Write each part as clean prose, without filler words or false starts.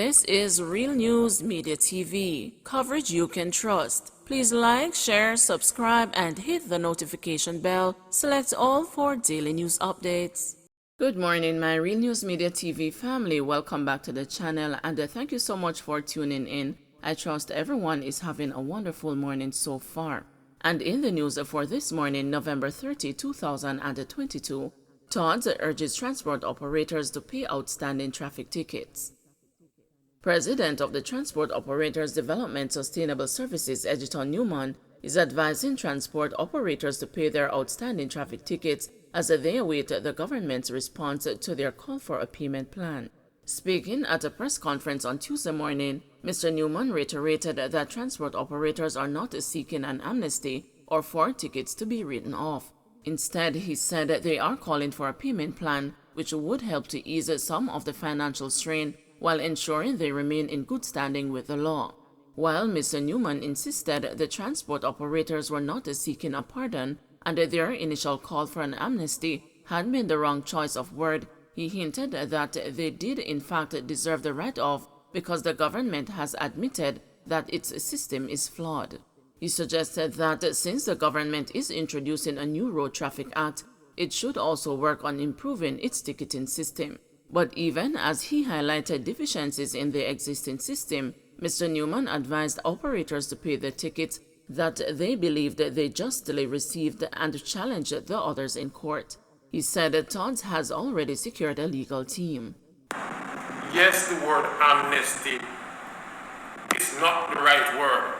This is Real News Media TV, coverage you can trust. Please like, share, subscribe, and hit the notification bell. Select all for daily news updates. Good morning, my Real News Media TV family. Welcome back to the channel, and thank you so much for tuning in. I trust everyone is having a wonderful morning so far. And in the news for this morning, November 30, 2022, Todd urges transport operators to pay outstanding traffic tickets. President of the Transport Operators Development Sustainable Services, Edgerton Newman, is advising transport operators to pay their outstanding traffic tickets as they await the government's response to their call for a payment plan. Speaking at a press conference on Tuesday morning, Mr. Newman reiterated that transport operators are not seeking an amnesty or for tickets to be written off. Instead, he said they are calling for a payment plan which would help to ease some of the financial strain while ensuring they remain in good standing with the law. While Mr. Newman insisted the transport operators were not seeking a pardon and their initial call for an amnesty had been the wrong choice of word, he hinted that they did in fact deserve the write-off because the government has admitted that its system is flawed. He suggested that since the government is introducing a new Road Traffic Act, it should also work on improving its ticketing system. But even as he highlighted deficiencies in the existing system, Mr. Newman advised operators to pay the tickets that they believed they justly received and challenged the others in court. He said Todd has already secured a legal team. Yes, the word amnesty is not the right word.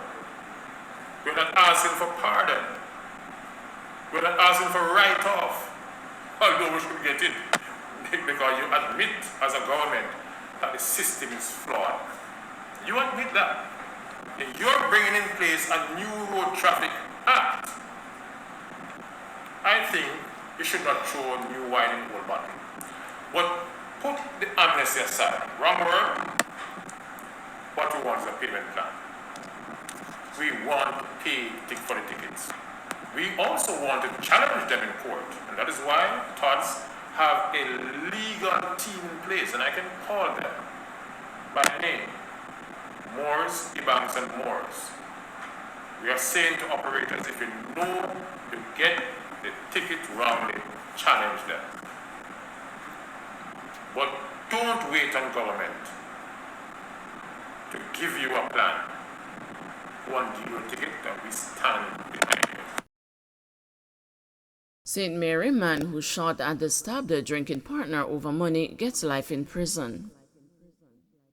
We're not asking for pardon. We're not asking for write-off, although we should get it. Because you admit as a government that the system is flawed. You admit that. You're bringing in place a new Road Traffic Act. I think you should not throw new wine in old bottle. But put the amnesty aside. Wrong word. What we want is a payment plan. We want to pay for the tickets. We also want to challenge them in court. And that is why Todd's have a legal team in place, and I can call them by name. Moores, Ebanks, and Moores. We are saying to operators, if you know you get the ticket wrongly, challenge them. But don't wait on government to give you a plan. One deal ticket that we stand behind you. St. Mary man who shot and stabbed a drinking partner over money gets life in prison.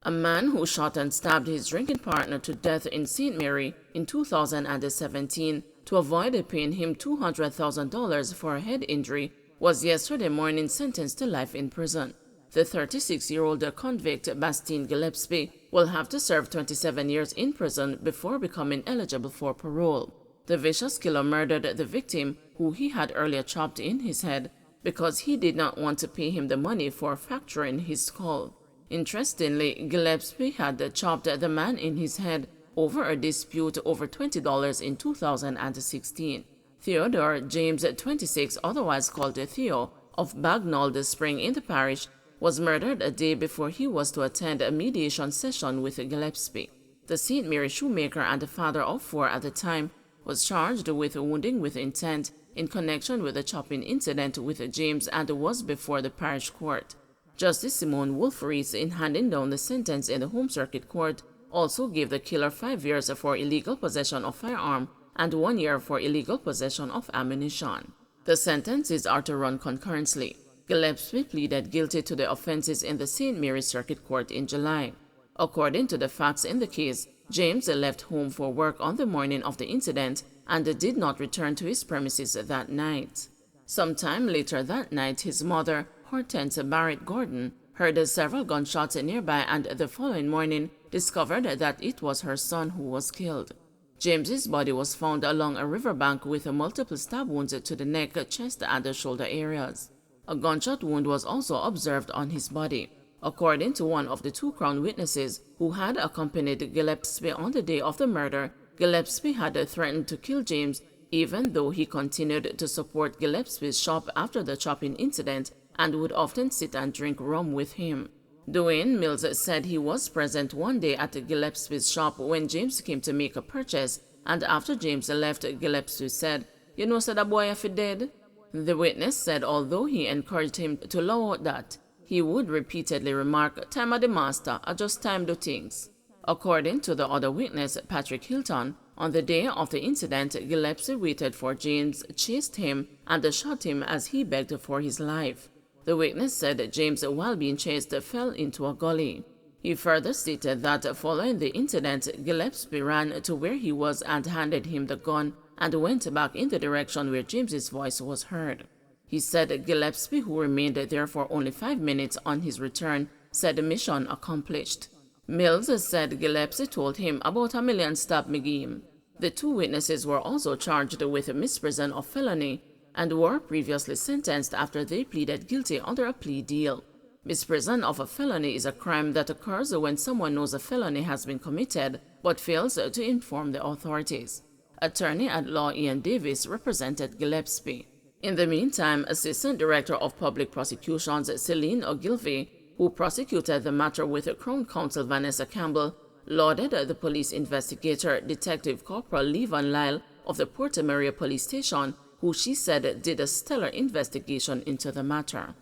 A man who shot and stabbed his drinking partner to death in St. Mary in 2017 to avoid paying him $200,000 for a head injury was yesterday morning sentenced to life in prison. The 36-year-old convict Bastien Gillespie will have to serve 27 years in prison before becoming eligible for parole. The vicious killer murdered the victim, who he had earlier chopped in his head, because he did not want to pay him the money for fracturing his skull. Interestingly, Gillespie had chopped the man in his head over a dispute over $20 in 2016. Theodore James, 26, otherwise called Theo, of Bagnall Spring in the parish, was murdered a day before he was to attend a mediation session with Gillespie. The St. Mary shoemaker and the father of 4 at the time was charged with wounding with intent in connection with the chopping incident with James and was before the parish court. Justice Simone Wolf-Rees, in handing down the sentence in the Home Circuit Court, also gave the killer 5 years for illegal possession of firearm and 1 year for illegal possession of ammunition. The sentences are to run concurrently. Gillespie pleaded guilty to the offenses in the St. Mary Circuit Court in July. According to the facts in the case, James left home for work on the morning of the incident and did not return to his premises that night. Sometime later that night, his mother, Hortense Barrett Gordon, heard several gunshots nearby and the following morning discovered that it was her son who was killed. James's body was found along a riverbank with multiple stab wounds to the neck, chest, and shoulder areas. A gunshot wound was also observed on his body. According to one of the 2 Crown witnesses who had accompanied Gillespie on the day of the murder, Gillespie had threatened to kill James even though he continued to support Gillespie's shop after the chopping incident and would often sit and drink rum with him. Dwayne Mills said he was present one day at Gillespie's shop when James came to make a purchase, and after James left, Gillespie said, "You know, said that boy if he dead?" The witness said although he encouraged him to allow that, he would repeatedly remark, "Time of the master, I just time do things." According to the other witness, Patrick Hilton, on the day of the incident, Gillespie waited for James, chased him, and shot him as he begged for his life. The witness said James, while being chased, fell into a gully. He further stated that following the incident, Gillespie ran to where he was and handed him the gun and went back in the direction where James's voice was heard. He said Gillespie, who remained there for only 5 minutes on his return, said mission accomplished. Mills said Gillespie told him about $1 million stab me game. The two witnesses were also charged with misprision of felony and were previously sentenced after they pleaded guilty under a plea deal. Misprision of a felony is a crime that occurs when someone knows a felony has been committed but fails to inform the authorities. Attorney at law Ian Davis represented Gillespie. In the meantime, Assistant Director of Public Prosecutions Celine Ogilvie, who prosecuted the matter with Crown Counsel Vanessa Campbell, lauded the police investigator, Detective Corporal Levan Lyle of the Porta Maria Police Station, who she said did a stellar investigation into the matter.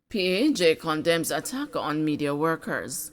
PAJ condemns attack on media workers.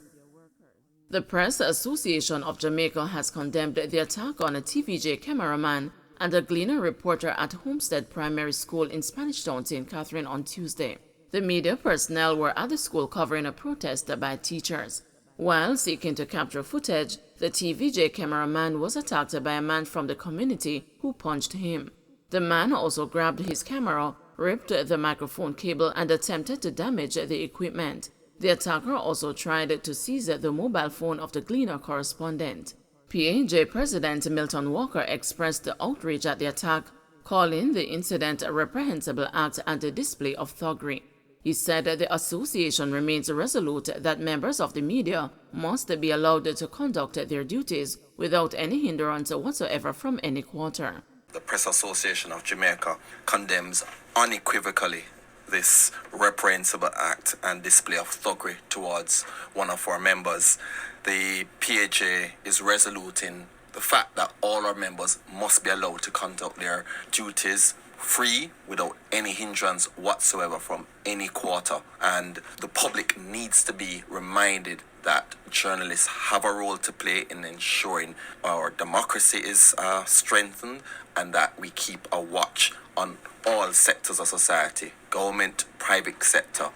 The Press Association of Jamaica has condemned the attack on a TVJ cameraman and a Gleaner reporter at Homestead Primary School in Spanish Town, St. Catherine on Tuesday. The media personnel were at the school covering a protest by teachers. While seeking to capture footage, the TVJ cameraman was attacked by a man from the community who punched him. The man also grabbed his camera, ripped the microphone cable, and attempted to damage the equipment. The attacker also tried to seize the mobile phone of the Gleaner correspondent. PAJ President Milton Walker expressed outrage at the attack, calling the incident a reprehensible act and a display of thuggery. He said the association remains resolute that members of the media must be allowed to conduct their duties without any hindrance whatsoever from any quarter. The Press Association of Jamaica condemns unequivocally this reprehensible act and display of thuggery towards one of our members. The PHA is resolute in the fact that all our members must be allowed to conduct their duties free, without any hindrance whatsoever from any quarter. And the public needs to be reminded that journalists have a role to play in ensuring our democracy is strengthened, and that we keep a watch on all sectors of society, government, private sector.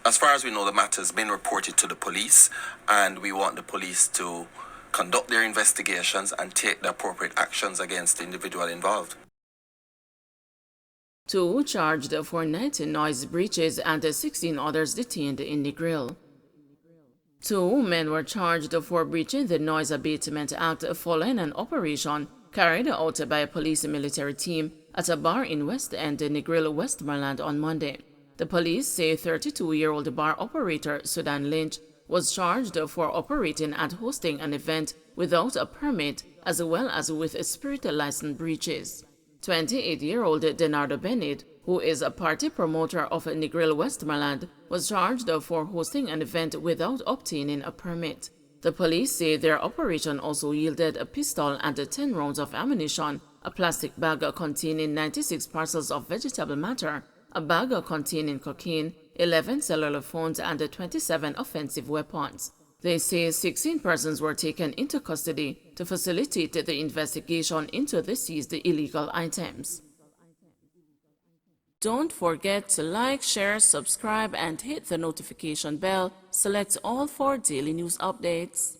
As far as we know, the matter has been reported to the police, and we want the police to conduct their investigations and take the appropriate actions against the individual involved. 2 charged for 19 noise breaches and 16 others detained in Negril. 2 men were charged for breaching the Noise Abatement Act following an operation carried out by a police military team at a bar in West End, Negril, Westmoreland on Monday. The police say 32-year-old bar operator Sudan Lynch was charged for operating and hosting an event without a permit, as well as with spirit license breaches. 28-year-old Denardo Bennett, who is a party promoter of Negril, Westmoreland, was charged for hosting an event without obtaining a permit. The police say their operation also yielded a pistol and 10 rounds of ammunition, a plastic bag containing 96 parcels of vegetable matter, a bag containing cocaine, 11 cellular phones, and 27 offensive weapons. They say 16 persons were taken into custody to facilitate the investigation into the seized illegal items. Don't forget to like, share, subscribe, and hit the notification bell. Select all for daily news updates.